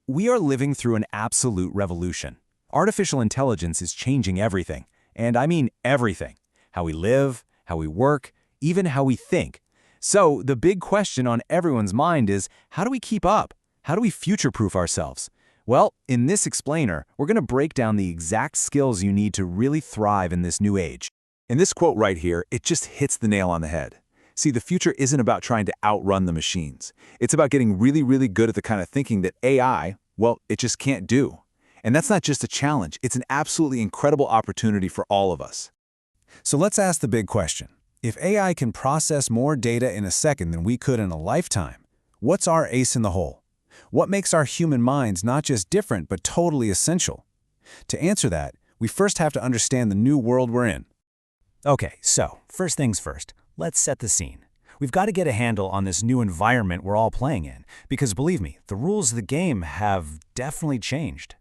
We are living through an absolute revolution. Artificial intelligence is changing everything, and I mean everything. How we live, how we work, even how we think. So the big question on everyone's mind is, how do we keep up? How do we future-proof ourselves? Well, in this explainer, we're going to break down the exact skills you need to really thrive in this new age. In this quote right here, it just hits the nail on the head. See, the future isn't about trying to outrun the machines. It's about getting really, really good at the kind of thinking that AI, well, it just can't do. And that's not just a challenge, it's an absolutely incredible opportunity for all of us. So let's ask the big question. If AI can process more data in a second than we could in a lifetime, what's our ace in the hole? What makes our human minds not just different, but totally essential? To answer that, we first have to understand the new world we're in. Okay, so first things first, let's set the scene. We've got to get a handle on this new environment we're all playing in, because believe me, the rules of the game have definitely changed.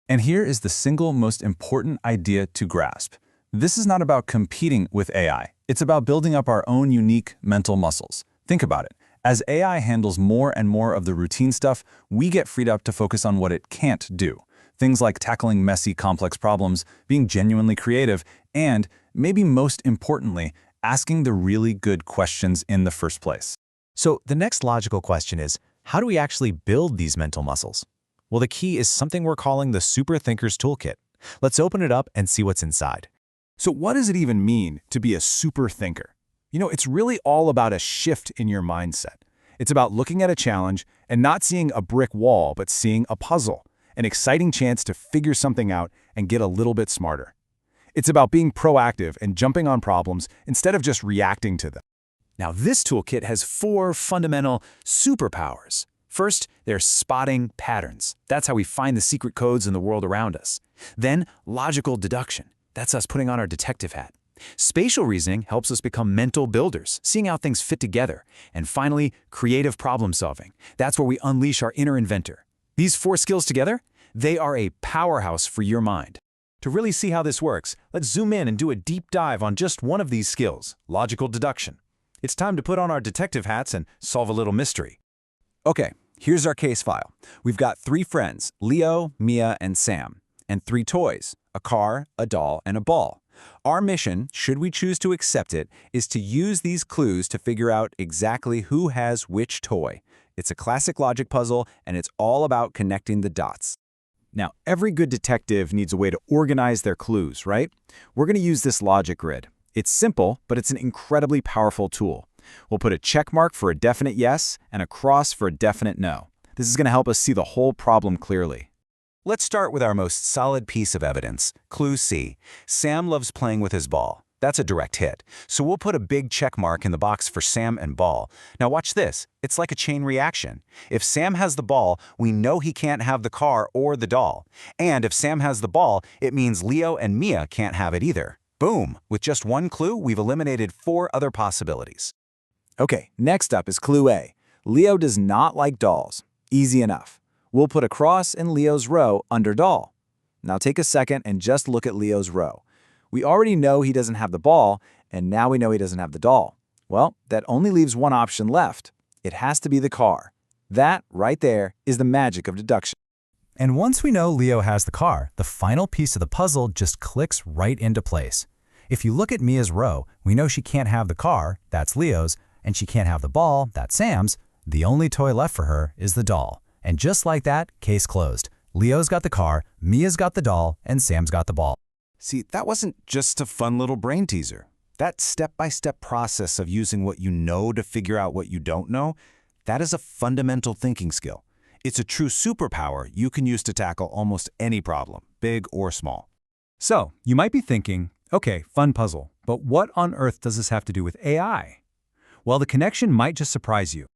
And here is the single most important idea to grasp. This is not about competing with AI. It's about building up our own unique mental muscles. Think about it. As AI handles more and more of the routine stuff, we get freed up to focus on what it can't do. Things like tackling messy, complex problems, being genuinely creative, and, maybe most importantly, asking the really good questions in the first place. So the next logical question is, how do we actually build these mental muscles? Well, the key is something we're calling the Super Thinkers Toolkit. Let's open it up and see what's inside. So what does it even mean to be a super thinker? It's really all about a shift in your mindset. It's about looking at a challenge and not seeing a brick wall, but seeing a puzzle, an exciting chance to figure something out and get a little bit smarter. It's about being proactive and jumping on problems instead of just reacting to them. Now, this toolkit has 4 fundamental superpowers. First, there's spotting patterns. That's how we find the secret codes in the world around us. Then, logical deduction. That's us putting on our detective hat. Spatial reasoning helps us become mental builders, seeing how things fit together. And finally, creative problem solving. That's where we unleash our inner inventor. These 4 skills together, they are a powerhouse for your mind. To really see how this works, let's zoom in and do a deep dive on just one of these skills, logical deduction. It's time to put on our detective hats and solve a little mystery. Okay, here's our case file. We've got 3 friends, Leo, Mia, and Sam, and 3 toys, a car, a doll, and a ball. Our mission, should we choose to accept it, is to use these clues to figure out exactly who has which toy. It's a classic logic puzzle, and it's all about connecting the dots. Now, every good detective needs a way to organize their clues, right? We're going to use this logic grid. It's simple, but it's an incredibly powerful tool. We'll put a check mark for a definite yes and a cross for a definite no. This is going to help us see the whole problem clearly. Let's start with our most solid piece of evidence, clue C. Sam loves playing with his ball. That's a direct hit. So we'll put a big check mark in the box for Sam and ball. Now watch this. It's like a chain reaction. If Sam has the ball, we know he can't have the car or the doll. And if Sam has the ball, it means Leo and Mia can't have it either. Boom! With just one clue, we've eliminated 4 other possibilities. Okay, next up is clue A. Leo does not like dolls. Easy enough. We'll put a cross in Leo's row under doll. Now take a second and just look at Leo's row. We already know he doesn't have the ball, and now we know he doesn't have the doll. Well, that only leaves one option left. It has to be the car. That, right there, is the magic of deduction. And once we know Leo has the car, the final piece of the puzzle just clicks right into place. If you look at Mia's row, we know she can't have the car, that's Leo's, and she can't have the ball, that's Sam's. The only toy left for her is the doll. And just like that, case closed. Leo's got the car, Mia's got the doll, and Sam's got the ball. See, that wasn't just a fun little brain teaser. That step-by-step process of using what you know to figure out what you don't know, that is a fundamental thinking skill. It's a true superpower you can use to tackle almost any problem, big or small. So, you might be thinking, okay, fun puzzle, but what on earth does this have to do with AI? Well, the connection might just surprise you.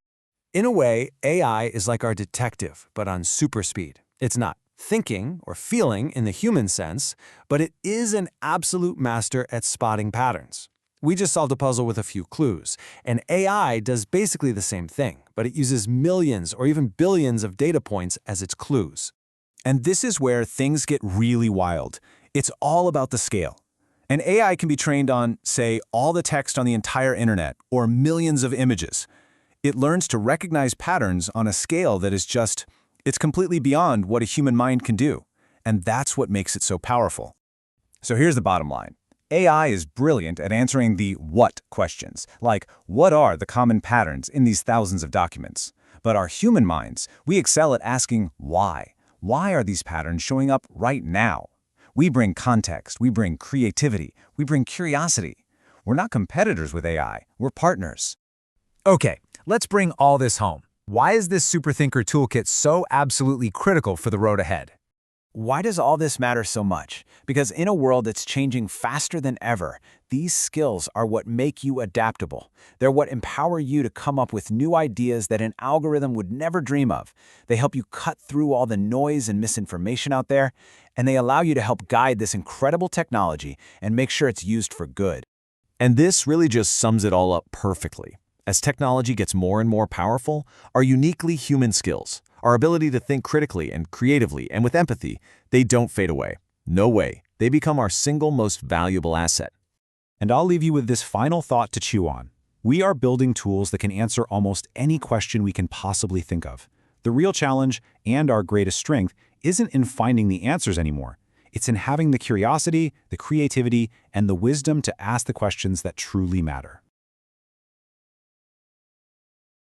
In a way, AI is like our detective, but on super speed. It's not thinking or feeling in the human sense, but it is an absolute master at spotting patterns. We just solved a puzzle with a few clues, and AI does basically the same thing, but it uses millions or even billions of data points as its clues. And this is where things get really wild. It's all about the scale. An AI can be trained on, say, all the text on the entire internet or millions of images. It learns to recognize patterns on a scale that is just, It's completely beyond what a human mind can do, and that's what makes it so powerful. So here's the bottom line. AI is brilliant at answering the what questions, like what are the common patterns in these thousands of documents? But our human minds, we excel at asking why. Why are these patterns showing up right now? We bring context, we bring creativity, we bring curiosity. We're not competitors with AI, we're partners. Okay, let's bring all this home. Why is this SuperThinker toolkit so absolutely critical for the road ahead? Why does all this matter so much? Because in a world that's changing faster than ever, these skills are what make you adaptable. They're what empower you to come up with new ideas that an algorithm would never dream of. They help you cut through all the noise and misinformation out there, and they allow you to help guide this incredible technology and make sure it's used for good. And this really just sums it all up perfectly. As technology gets more and more powerful, our uniquely human skills, our ability to think critically and creatively and with empathy, they don't fade away. No way. They become our single most valuable asset. And I'll leave you with this final thought to chew on. We are building tools that can answer almost any question we can possibly think of. The real challenge and our greatest strength isn't in finding the answers anymore. It's in having the curiosity, the creativity, and the wisdom to ask the questions that truly matter.